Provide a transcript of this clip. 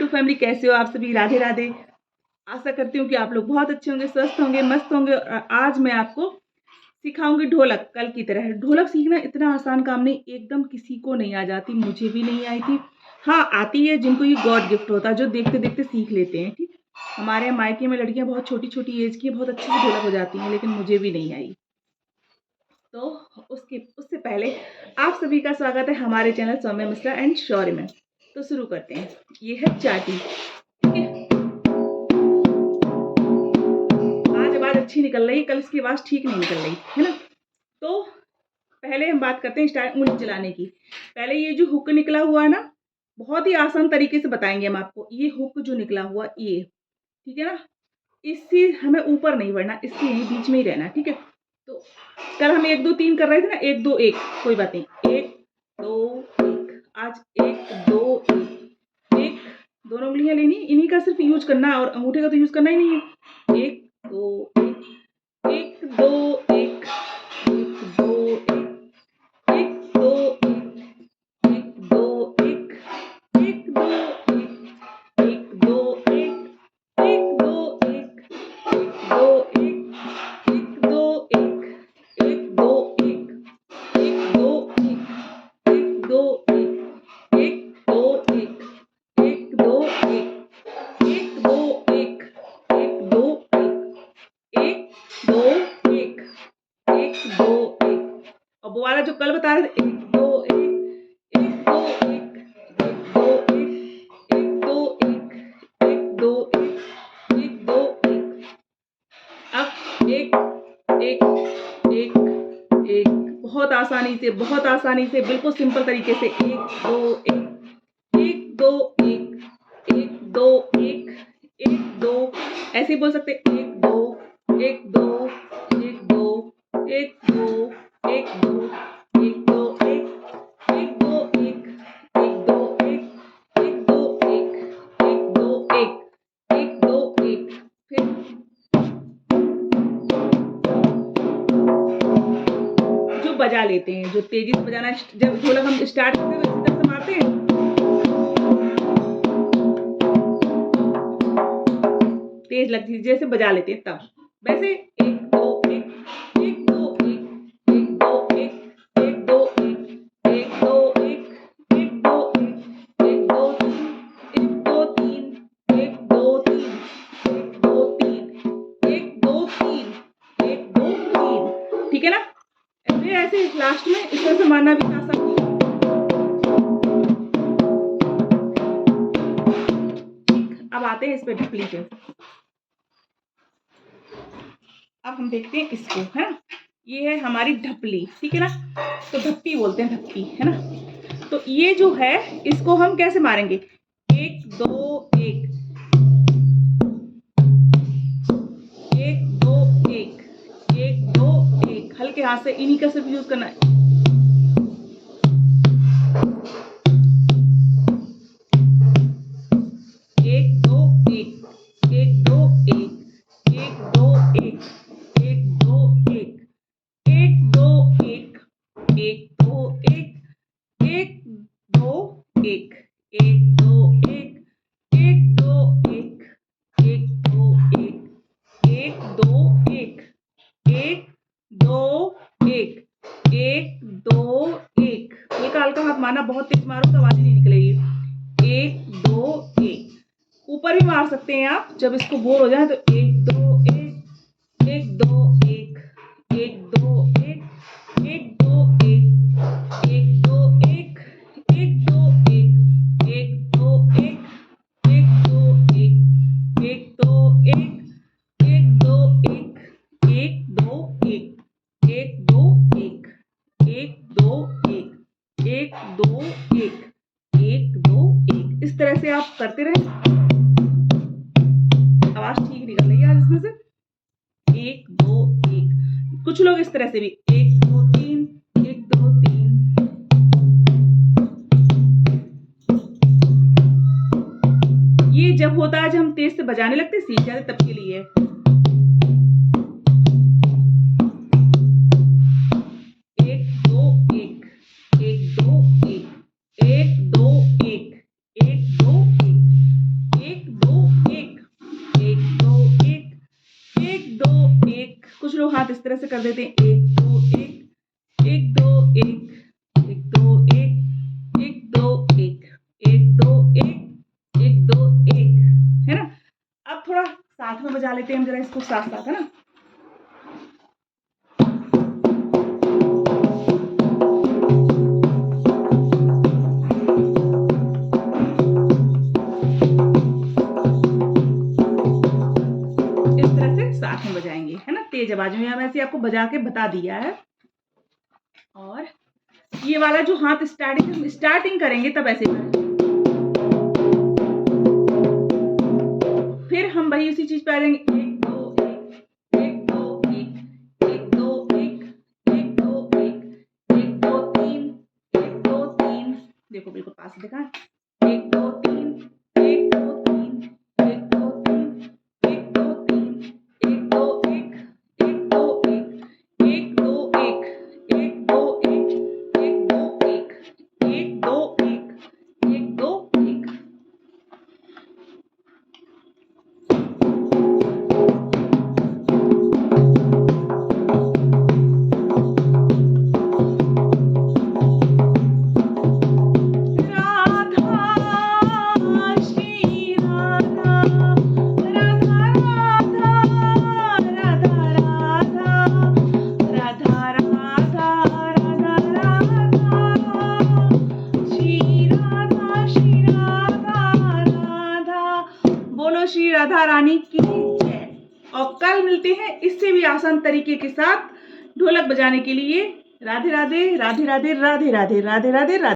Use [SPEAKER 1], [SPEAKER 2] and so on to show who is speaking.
[SPEAKER 1] YouTube family, कैसे हो आप सभी? राधे राधे। आशा करती हूँ कि आप लोग बहुत अच्छे होंगे, स्वस्थ होंगे, मस्त होंगे। और आज मैं आपको सिखाऊंगी ढोलक। कल की तरह ढोलक सीखना इतना आसान काम नहीं, एकदम किसी को नहीं आ जाती, मुझे भी नहीं आई थी। हाँ, आती है जिनको ये गॉड गिफ्ट होता है, जो देखते देखते सीख लेते हैं। ठीक, हमारे यहाँ मायके में लड़कियां बहुत छोटी छोटी एज की बहुत अच्छे से ढोलक हो जाती हैं, लेकिन मुझे भी नहीं आई। तो उससे पहले आप सभी का स्वागत है हमारे चैनल सौम्या मिश्रा एंड शौर्य में। तो शुरू करते हैं। ये है चाटी। ठीक है, आज आवाज अच्छी निकल रही, कल इसकी आवाज ठीक नहीं निकल रही है ना। तो पहले हम बात करते हैं स्टार्ट उंगली चलाने की। पहले ये जो हुक निकला हुआ है ना, बहुत ही आसान तरीके से बताएंगे हम आपको। ये हुक जो निकला हुआ, ये ठीक है ना, इससे हमें ऊपर नहीं बढ़ना, इसके यहीं बीच में ही रहना। ठीक है, तो कल हम 1 2 3 कर रहे थे ना, 1 2 1, कोई बात नहीं, 1 2 1। आज 1 2 1 1, दोनों उंगलियां लेनी, इन्हीं का सिर्फ यूज करना है और अंगूठे का तो यूज करना ही नहीं है। 1 2 1 1 2 1 1 2 1 1 2 1 1 2 1 1 2 1 1 2 1 1 2 1 1 2 1 1 2 1 1 2 1 1 2 1 1 2 1 1 2 1 1 2 1 1 2 1 1 2 1 2 1 1 2 1। और वो वाला जो कल बता रहे थे, 1 2 1 1 2 1 1 2 1 1 2 1 1 2 1 1 2 1। अब 1 1 1 1, बहुत आसानी से बिल्कुल सिंपल तरीके से 1 2 1 1 2 1 1 2 1 1 2, ऐसे ही बोल सकते 1 2 1 2 1 2 1 2 1 2 1 2 1 1 2 1 1 2 1 1 2 1 1 2 1 1 2 1। फिर जो बजा लेते हैं, जो तेजी से बजाना, जब ढोलक हम स्टार्ट करते हैं तो इस तरह से मारते हैं, तेज लगती है, जैसे बजा लेते हैं तब वैसे 1 2 1 1 2 1 1 2 1 1 2 1 1 2 1 1 2 1 1 2 3 1 2 3 1 2 3 1 2 3 1 2 3 1 2 3। ठीक है ना, फिर ऐसे लास्ट में इस तरह से मारना भी आसान है। अब आते हैं इस पे ढपली पे। अब हम देखते हैं इसको, है ना, ये है हमारी ढपली। ठीक है ना, तो ढप्पी बोलते हैं, ढप्पी, है ना। तो ये जो है, इसको हम कैसे मारेंगे? 1 2 1 1 2 1 1 2 1, हल्के हाथ से इन्हीं का सिर्फ यूज करना है। 1 2 1 1 2 1 1 2 1 1 2 1 1 2 1 1 2 1 1 2 1 1 2 1 1 2 1 1 2 1 1 2 1 1 2 1 1 2 1। हल्का हल्का हाथ मारना, बहुत तेज मारो तो आवाज नहीं निकलेगी। 1 2 1। ऊपर भी मार सकते हैं आप, जब इसको बोर हो जाए तो 1 2 1 1 2 1 1 2 1 1 2 1 1 2 1 1 2 1 1 2 1 1 2 1 1 2 1 1 2 1 1 2 1 1 2 1 1 2 1 1 2 1 1 2 1। इस तरह से आप करते रहें, आवाज ठीक निकल रही है आज इसमें से। 1 2 1। कुछ लोग इस तरह से भी 1 2 3 1 2 3। ये जब होता है, जब हम तेज से बजाने लगते सीख जाते, तब के लिए। 1 2 1 1 2 1 1 2 1 1 2 1 हाथ इस तरह से कर देते हैं, 1 2 1 1 2 1 1 2 1 1 2 1 1 2 1 1 2 1, है ना। अब थोड़ा साथ में बजा लेते हैं हम जरा इसको साथ साथ, है ना। इस तरह से साथ में बजाएंगे, है ना, तेज आवाज में। वैसे आपको बजा के बता दिया है। और ये वाला जो हाथ स्टार्टिंग करेंगे तब ऐसे करें, फिर हम वही उसी चीज पे आ जाएंगे, 1 2 1 1 2 1 1 2 1 1 2 1 1 2 3 1 2 3, देखो बिल्कुल पास दिखा, 1 2 3 1 2 3 1 2 3 1 2 3 1 2 1 1 2 1 1 2 1 1 2 1 1 2 1 1 2 1 1 2 1। बोलो श्री राधा रानी की जय। और कल मिलते हैं इससे भी आसान तरीके के साथ ढोलक बजाने के लिए। राधे राधे राधे राधे राधे राधे राधे राधे राधे।